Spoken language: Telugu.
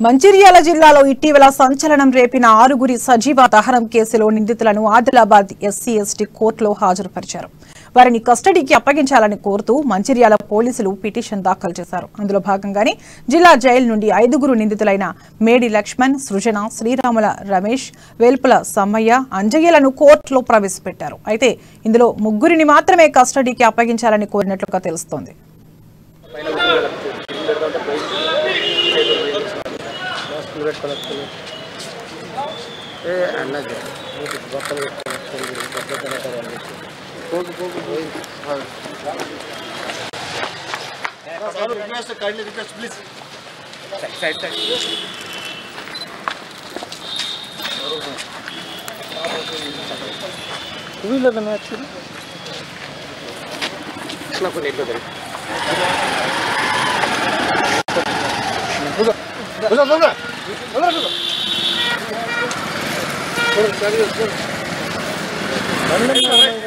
మంచిర్యాల జిల్లాలో ఇటీవల సంచలనం రేపిన 6గురి సజీవ దహనం కేసులో నిందితులను ఆదిలాబాద్ ఎస్సీ ఎస్టీ కోర్టులో హాజరుపరిచారు. వారిని కస్టడీకి అప్పగించాలని కోరుతూ మంచిర్యాల పోలీసులు పిటిషన్ దాఖలు చేశారు. అందులో భాగంగానే జిల్లా జైలు నుండి 5గురు నిందితులైన మేడి లక్ష్మణ్, సృజన, శ్రీరాముల రమేష్, వేల్పుల సమ్మయ్య, అంజయ్యలను కోర్టులో ప్రవేశపెట్టారు. అయితే ఇందులో 3గురిని మాత్రమే కస్టడీకి అప్పగించాలని కోరినట్లుగా తెలుస్తోంది. Gracias.